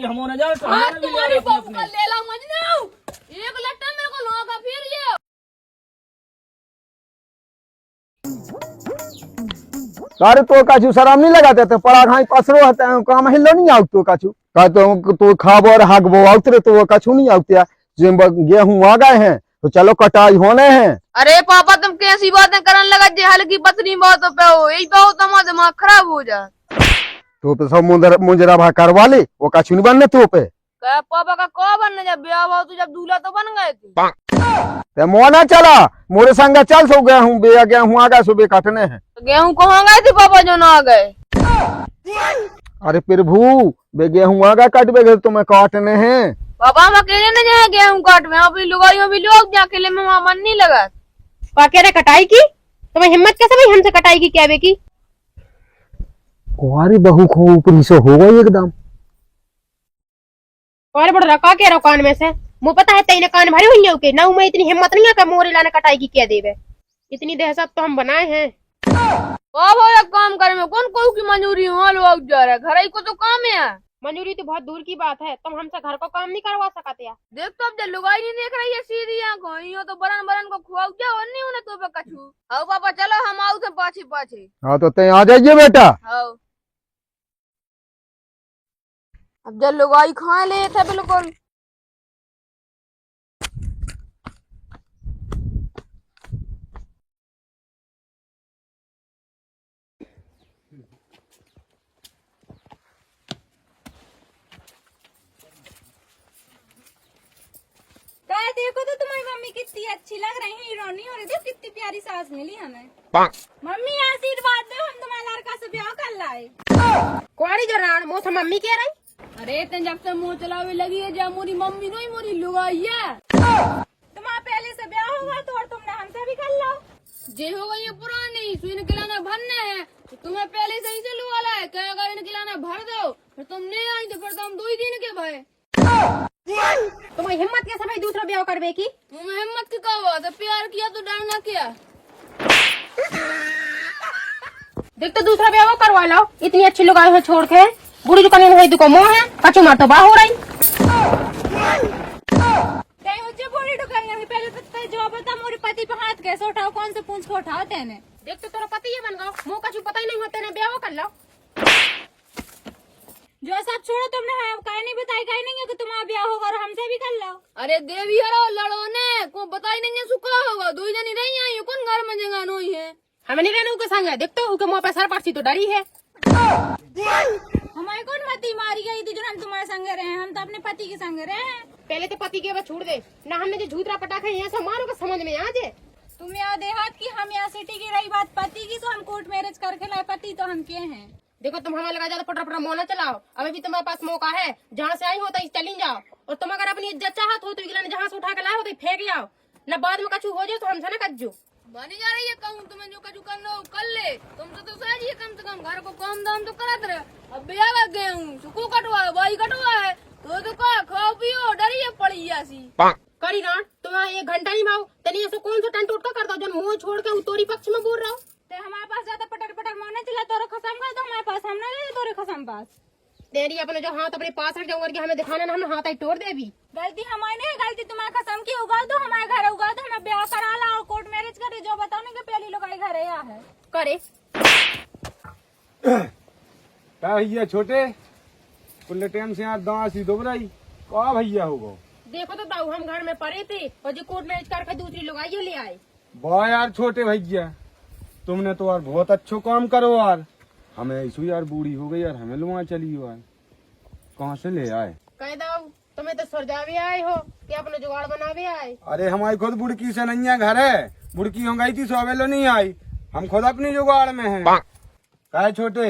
हम होने जाओ तो हमारा भी तुम्हारी ले बहू का ले ला मजनू, एक लट्टा मेरे को लौका फिर ये। अरे तो काचू शराब नहीं लगाते तो पड़ा घाई पसरो होते हैं काम हिलो नहीं आउत तो काचू कहते तो खाबो और हागबो आउतरे तो वो कछु नहीं आउते जिम गेहूं आ गए हैं तो चलो कटाई होने हैं। अरे पापा तुम कैसी बातें करने लगा जे हल्की पतली बातों पे हो, यही तो तुम्हारा दिमाग खराब हो जा। तो पे सब मुजरा भा करवा ले वो कछु नहीं बनने तो पे पापा का कौ बनने जब ब्याह हुआ तो जब दूल्हा तो बन गए थे। मोना चला मोरे संग चल सो गया हूँ बेया गया हूँ आगा सुबह काटने हैं। तो गेहूं कहाँ गए थे पापा जो ना आ गए? अरे प्रभु बे गेहूं आगा काटबे गए तुम्हें काटने हैं। पापा हम अकेले न जाए गेहूं काट में, अपनी लुगाइयों भी लोग जा अकेले में वहाँ मन नहीं लगा। पाके रे कटाई की तुम्हें हिम्मत कैसे भाई हमसे कटाई की क्या की? कुंवारी बहू को ऊपरी से हो गई एकदम। और बड़ा रखा के कान में से मुझे पता है तेने कान भरे हुई के ना मैं इतनी हिम्मत नहीं है कि मोरे लाने कटाई की क्या देवे। इतनी दहशत तो हम बनाए हैं। पापा एक काम करे में कौन कहू की मंजूरी हो लोग जा रहा है, घर ही को तो काम है। मंजूरी तो बहुत दूर की बात है, तुम हमसे घर को काम नहीं करवा सकते या? देख तो अब जब लुगाई नहीं देख रही है सीधी आंखों यो तो बरन बरन को खुआऊ क्या और नहीं उन्हें तो पे कछू। आओ पापा चलो हम आओ थे पाछे पाछे। हाँ तो ते आ जाइए बेटा। आओ अब जब लुगाई खा ले थे बिल्कुल। देखो तो तुम्हारी मम्मी कितनी अच्छी लग रही है, हीरोनी हो रही थी, कितनी प्यारी सास मिली हमें। मम्मी आशीर्वाद दो, हम तुम्हारे लड़का से ब्याह कर लाए। कुआरी जो रान मुँह से मम्मी कह रही। अरे तेन जब से मुँह चलावे लगी है जब मोरी मम्मी नहीं मोरी लुगाई है। तुम्हारा पहले से ब्याह होगा तो और तुमने हमसे भी कर लो। जे हो गई है पुरानी सुई खिलाना भरने है तो तुम्हें पहले से ही चलू वाला है, क्या अगर इन खिलाना भर दो फिर तुम नहीं आई तो फिर तुम 2 दिन के भाई। तुम्हें हिम्मत कैसे भाई दूसरा ब्याह करवे की? तुम्हें हिम्मत की कहा हुआ तो प्यार किया तो डर ना किया। देख तो दूसरा ब्याह करवा लो, इतनी अच्छी लुगाई है छोड़ के बुरी दुकान है दुको मोह है कचू मार तो बाह हो रही। बुरी दुकान नहीं, पहले तो जो बता मोरे पति पे हाथ कैसे उठाओ, कौन से पूंछ को उठाओ तेने। देख तो तेरा पति ये बन गया, मुँह कचू पता ही नहीं होता है ब्याह कर लो। जो सब छोड़ो तुमने कहीं नहीं बताई, कहीं नहीं है कि तुम्हारा ब्याह होगा और हमसे भी कर लो। अरे देवी हरो लड़ो ने को बताई नहीं है सुखा होगा, 2 जनी नहीं आई हो, कौन घर में जगह नहीं है। हमें नहीं रहने के संग है, देख तो उनके मुँह पे सर पड़ती तो डरी है। हमारे कौन पति मारी गई थी जो हम तुम्हारे संग रहे हैं, हम तो अपने पति के संग रहे हैं। पहले तो पति के बाद छोड़ दे ना, हमने जो झूठरा पटाखा यहाँ से मारो का समझ में आ जाए। तुम यहाँ देहात की, हम यहाँ सिटी की। रही बात पति की तो हम कोर्ट मैरिज करके लाए, पति तो हम के हैं। देखो तुम हमें लगा जाओ पटर पटर मोना चलाओ, अभी भी तुम्हारे पास मौका है, जहाँ से आई हो तो चली जाओ। और तुम अगर अपनी इज्जत चाहत हो तो जहाँ से उठा के लाओ तो फेंक जाओ, न बाद में कछु हो जाए तो हमसे न कज्जो। बनी जा रही है कहूँ तुम्हें जो कछु करना हो कर ले, तुम तो सहज ही कम से कम घर को काम दाम तो करत रहे। अब ब्याह लग गए हूँ, सुखू कटवा है बाई कटवा है तो खाओ पियो डरिए पड़ी ऐसी करी ना तुम्हें 1 घंटा ही माओ तनी ऐसे कौन सा टन टूट का कर दो जो मुँह छोड़ के तोरी पक्ष में बोल रहा हूँ। हमारे पास ज्यादा पटर पटर मोने चला तोरे खसम का, तो हमारे पास हम ना ले तोरे खसम पास। तेरी अपने जो हाथ अपने पास रख जाऊंगी हमें दिखाना ना, हम हाथ ही तोड़ दे भी। गलती हमारी नहीं, गलती तुम्हारे कसम की उगा दो, हमारे घर उगा दो, हमें ब्याह करा ला और कोर्ट मैरिज करे। जो बताओ ना कि पहली लोग घर है करे क्या भैया छोटे कुल्ले टाइम से यहाँ दासी दोबराई का भैया होगा। देखो तो बाबू हम घर में पड़े थे और जो कोर्ट मैरिज करके दूसरी लोग आई ले आए। वाह यार छोटे भैया तुमने तो यार बहुत अच्छो काम करो यार, हमें ऐसू यार बूढ़ी हो गई यार, हमें लुआ चली यार, कहाँ से ले आए। कह दो तुम्हें तो सरजावे आए हो कि अपने जुगाड़ बनावे आए। अरे हमारी खुद बुड़की से नहीं है घर है, बुड़की हो गई थी सवेलो नहीं आई, हम खुद अपनी जुगाड़ में हैं। क्या छोटे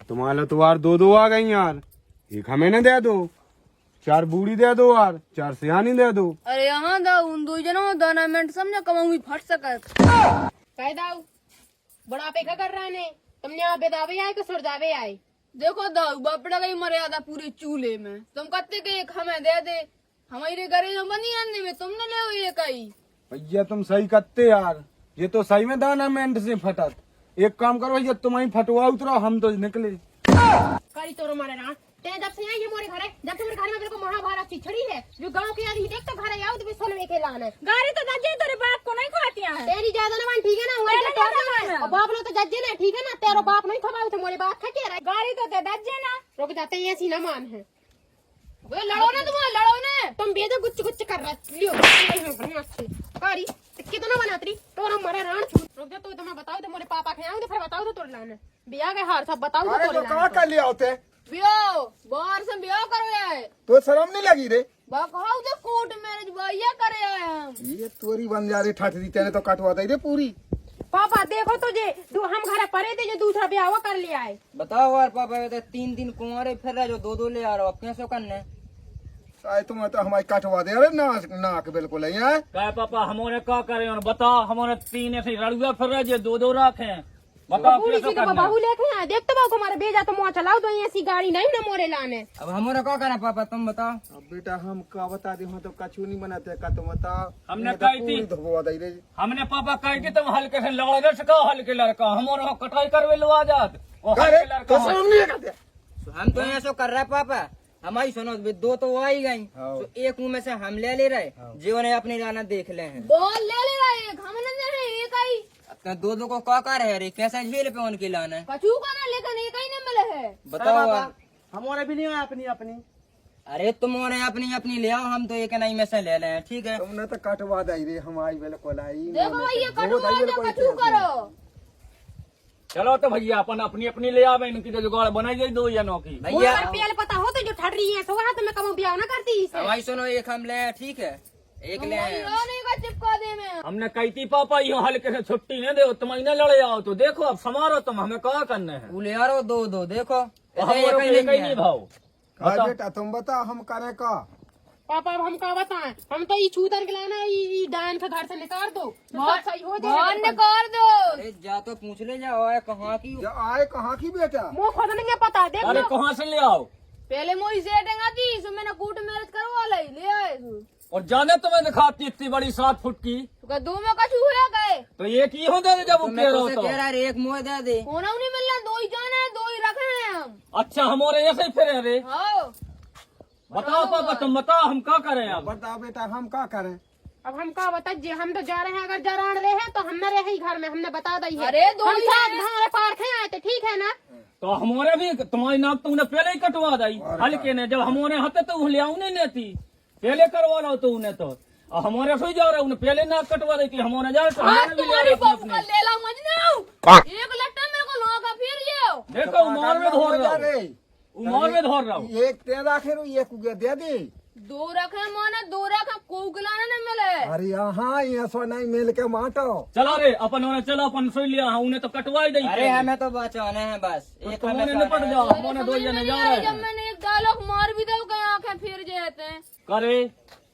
तुम्हारे तो यार 2 आ गई यार, एक हमें न दे दो, 4 बूढ़ी दे दो यार, 4 सियानी दे दो। अरे यहाँ दो उन 2 जनों दाना मिनट समझा कमाऊंगी फट सकत। कह दो बड़ा पेखा कर रहा है, तुमने यहाँ बेदावे आए कि सरजावे आए। देखो दाऊ बापड़ा गई मर्यादा पूरे चूल्हे में, तुम कहते कि एक हमें दे दे, हमारे घरे में बनी आने में तुमने ले हो ये कही। भैया तुम सही करते यार, ये तो सही में दाना मिनट से फटत। एक काम करो भैया तुम ही फटवा उतरो, हम तो निकले। करी तोरो मारे ना ते जब से आई है मोरे घरे, जब से मेरे घर में मेरे को महाभारत छिछड़ी है, जो गांव के आदमी देख तो घर आओ तो भी सोने के लान है। गाड़ी तो दज्जे तेरे बाप को नहीं खाती है। तेरी ज्यादा ना मान, ठीक है ना? तेरे ज्यादा मान। और बाप लोग तो जज्जे ना, ठीक है ना? तेरा बाप नहीं खबाऊ थे मोरे बाप खा के रहा। गाड़ी तो ते दज्जे ना। रुक जाते हैं, ऐसी ना मान है। वे लड़ो ना, तुम्हारा लड़ो ना। तुम बेदो गुच्च गुच्च कर रहा लियो कारी कितना बनाती तो हम मरे राण छू। रुक जा, तो मैं बताओ तो मोरे पापा के आऊं तो फिर बताओ तो तोड़ लाने बिया के हार सब बताओ तो अरे तोड़ तो कहाँ कर लिया होते ब्याह बाहर से ब्याह करो यार। तो शर्म नहीं लगी रे? बकहाउ तो कोर्ट मैरिज भैया करे आए हम। ये तोरी बन जा रही ठठरी, तेने तो कटवा दी रे पूरी। पापा देखो तो जे हम घर पड़े थे जो दूसरा ब्याह कर लिया है। बताओ यार पापा, ये तो 3 दिन कुंवारे फिर रहे जो 2 ले आ रहे हो, अब कैसे करने? आए तुम तो हमारी कटवा दे। अरे नाक बिल्कुल है यहाँ। क्या पापा हमने क्या करे और बताओ, हमने 3 ऐसे रड़ुआ फिर रहे जो 2 रखे, बताओ पूरी कैसे सी तो करना? बहू लेके आए, देख तो बाबू हमारे बेजा तो मुँह चलाओ तो ऐसी गाड़ी नहीं ना मोरे लाने। अब हमारा क्या करना पापा, तुम बताओ। अब बेटा हम का बता दे, तो कछु नहीं बनाते का, तुम बताओ। हमने तो कही थी। पूरी धोवा दी रे। हमने पापा कह के तुम हल्के से लड़ने सिखाओ, हल्के लड़का हमारे कटाई करवे लो आ जात और अरे हल्के तो लड़का शर्म नहीं करते? हम तो ऐसा कर रहे पापा, हमारी सुनो 2 तो वो आई गई, हाँ। तो एक मुंह में से हम ले रहे, जीवन ने अपनी जाना देख ले हैं। बॉल ले रहा है, हमने दे रहे एक आई। अब तो 2 को क्या कर रहे रे, कैसा झेल पे उनकी लाना है? कछू का ना, लेकिन एक ही नहीं मिले है। बताओ यार। हमारे भी नहीं है अपनी अपनी। अरे तुम्हारे अपनी अपनी ले आओ, हम तो एक नहीं में से ले रहे हैं, ठीक है? तुमने तो कटवा दी रे हमारी बिल्कुल आई। देखो भैया कटवा जो कछू करो। चलो तो भैया अपन अपनी अपनी ले आवे, इनकी तो जुगाड़ बनाई जाए 2 जनों की। भैया पहले पता हो तो जो ठड़ रही है तो वहाँ तो मैं कभी ब्याह ना करती इसे। हमारी सुनो, एक हम ले आए, ठीक है? एक ले आए। नहीं का चिपका दे में। हमने कही थी पापा यो हल्के से छुट्टी नहीं दे, तुम इन्हें लड़े आओ तो देखो अब समारो तुम, हमें क्या करने हैं? तू ले आ रहा 2 देखो, हमारे ऐसे को एक ही नहीं है। भाव। हाँ बेटा तुम बताओ हम करे का। पापा अब हम क्या बताएं, हम तो ये छूतर के लाना ये डायन के घर से निकाल दो तो सब सही हो बाहर जाएगा। निकाल दो। अरे जा तो पूछ ले, जाओ आए कहाँ की? जो आए कहाँ की बेटा? मुँह खुद नहीं पता देख अरे लो। कहाँ से ले आओ? पहले मोई सेटिंग आती, सो मैंने कोर्ट मैरिज करवा लाई, ले आए तू। और जाने तुम्हें दिखाती इतनी बड़ी 7 फुट की, तो का 2 में कछू हुआ गए। तो एक ही होता है जब वो तो मैं कह रहा तुझसे होता। कह रहा है, एक मुँह दे दे। होना नहीं मिलना, 2 ही जाने हैं, 2 ही रखे हैं हम। अच्छा हमारे ऐसे ही फिर रे। हाँ बताओ पापा, तुम बताओ हम क्या करें अब? बताओ बेटा हम क्या करें? अब हम क्या बता जे हम तो जा रहे हैं, अगर जा रहे हैं तो हम न रहे ही घर में, हमने बता दी है। अरे दो हम ही साथ हैं। हमारे पार्क हैं आए थे, ठीक है ना? तो हमारे भी तुम्हारी नाक तुमने पहले ही कटवा दी हल्के ने, जब हमारे हाथे तो ले आऊ नहीं लेती, पहले करवा लो तो उन्हें तो। और हमारे से जा रहे उन्हें पहले नाक कटवा दी थी, हमारे जाए तो हमारे भी ले तुम्हारी रहे बाप अपने का अपने। लेला मजनू, एक लट्टा मेरे को लौका फिर ये। देखो उमर में धोर रहा हूँ, रे उमर में धोर रहा हूँ। एक तेरा खेरो एक उगे दे दे। 2 रखे माने, 2 रखे कोकलाना नहीं मिले। अरे यहाँ ये सो नहीं मिल के माटो। चला रे अपन उन्हें, चलो अपन सोई लिया, उन्हें तो कटवाई दी। अरे हमें तो बचाने हैं बस, एक हमें तुम्हारे निपट करना है। जाओ, हमारे 2 जने जा रहे जब हैं। मैंने एक डायलॉग मार भी दो गए, आंखें फिर जाते हैं। करे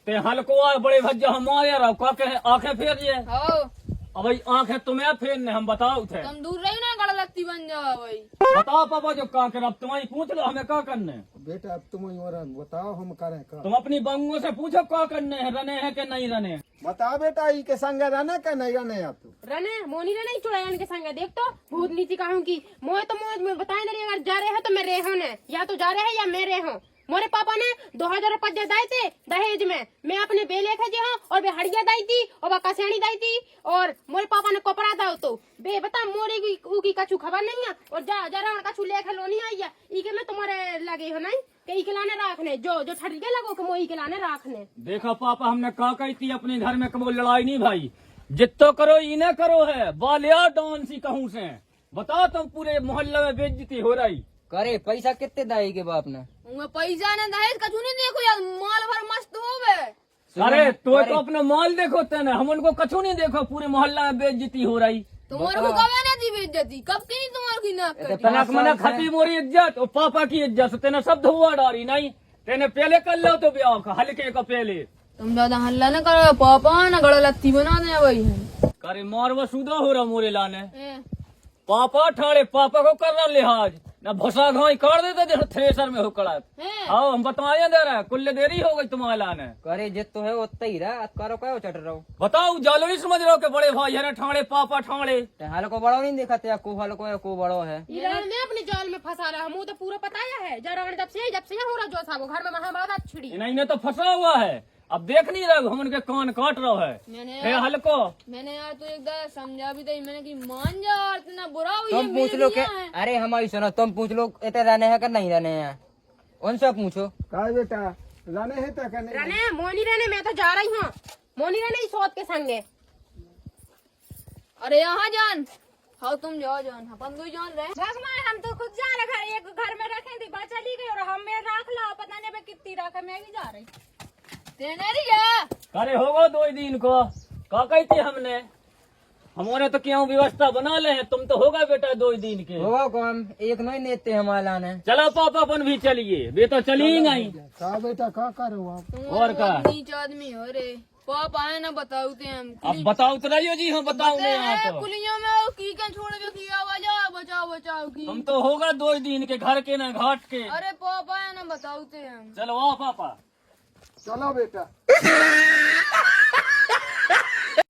ते हल्को आ बड़े भज्जा हमारे रहो का कहे आंखें फेर जे। हो अब भाई आंखें तुम्हें फेरने, हम बताओ थे। तुम दूर रही ना, गड़ लगती बन जाओ भाई। बताओ पापा जो का कर, अब तुम्हारी पूछ लो हमें क्या करने। बेटा अब तुम और बताओ हम करें का। तुम अपनी बंगुओं से पूछो क्या करने है, रने हैं कि नहीं रने। बताओ बेटा ई के संग रहने के नहीं रहने आप तू। रने मोनी ने नहीं चुड़ाया इनके संग, देख तो भूत नीति कहूँ की मोह तो मोह में बताए नहीं, अगर जा रहे हैं तो मैं रहे हूँ ने, या तो जा रहे हैं या मैं रहे हूँ। मोरे पापा ने 2000 रुपये दाए थे दहेज में, मैं अपने बेले खेजे हूँ और वे हड़िया दाई थी और वह कसेणी दाई थी, और मोरे पापा ने कपड़ा दाओ तो बे बता मोरे की कछु खबर नहीं है। और जा जा रहा कछु लेखे लो नहीं आई है, इके में तुम्हारे लगे हो नहीं के इके लाने राखने, जो जो ठड़ के लगो के मोई के लाने राखने। देखो पापा हमने क्या कही थी अपने घर में, कबो लड़ाई नहीं भाई, जितो करो इन्हें करो है, बालिया डांस ही कहूँ से। बताओ तुम पूरे मोहल्ले में बेइज्जती हो रही। करे पैसा कितने दाई के बाप ने? उनमें पैसा ने दहेज कछु नहीं, देखो यार माल भर मस्त हो गए। अरे तो अपना माल देखो तेने, हम उनको कछु नहीं देखो, पूरे मोहल्ला में बेइज्जती हो रही। तुम्हारे को कब नहीं थी बेइज्जती, कब की नहीं तुम्हारे की नाक कटी। तनक मनक खती मोरी इज्जत और पापा की इज्जत, तेने सब धुआ डाली नहीं, तेने पहले कर लो तो ब्याह का हल्के का पहले। तुम ज्यादा हल्ला न करो, पापा ना गड़ा लत्ती बना दे भाई। करे मारवा सुधा हो रहा मोरे लाने। पापा ठाड़े, पापा को कर रहा लिहाज, ना भुसा घाई कर देते थे थ्रेसर में होकड़ा आओ हम बताए दे रहे कुल्ले देरी हो गई तुम्हारे लाने करे जित तो है उतना ही रहा करो क्या चट रहो बताओ जालो नहीं समझ रहे हो कि बड़े भाई है ना ठाणे पापा ठाणे हाल को बड़ो नहीं देखा थे को हाल को है को बड़ो है ये रण में अपने जाल में फंसा रहा हमको तो पूरा पता है जब से हो रहा जो था वो घर में महाभारत छिड़ी इन्हें तो फंसा हुआ है अब देख नहीं रहा हम उनके कान काट रहा है मैंने हल्को मैंने यार तो एक बार समझा भी था मैंने कि मान जा यार इतना बुरा हुई तुम पूछ लो के अरे हमारी सुनो तुम पूछ लो इतने रहने हैं कि नहीं रहने हैं उनसे पूछो का बेटा रहने है तो कहने रहने मोनी रहने मैं तो जा रही हूँ मोनी रहने इस सोच के संगे अरे यहाँ जान हाँ तुम जाओ जान अपन दो जान रहे भगवान हम तो खुद जा रहे घर एक घर में रखे थी बात चली गई और हम में रख ला पता नहीं मैं कितनी रखा मैं भी जा रही तेरे नहीं गया अरे होगा 2 दिन को का कहते हमने हमारे तो क्यों व्यवस्था बना ले हैं तुम तो होगा बेटा 2 दिन के होगा को हम एक नहीं नेते हमारे लाने चलो पापा अपन भी चलिए बे तो चलिएगा ही का बेटा का करो आप तुम और का? नीच आदमी हो रे पापा है ना बताओते हम अब बताओ तो रहियो जी हम बताओ नहीं यहाँ तो कुलियों में की क्या छोड़ के किया बजाओ बचाओ बचाओ की हम तो होगा 2 दिन के घर के ना घाट के अरे पापा है ना बताओते हम चलो आओ पापा चलो बेटा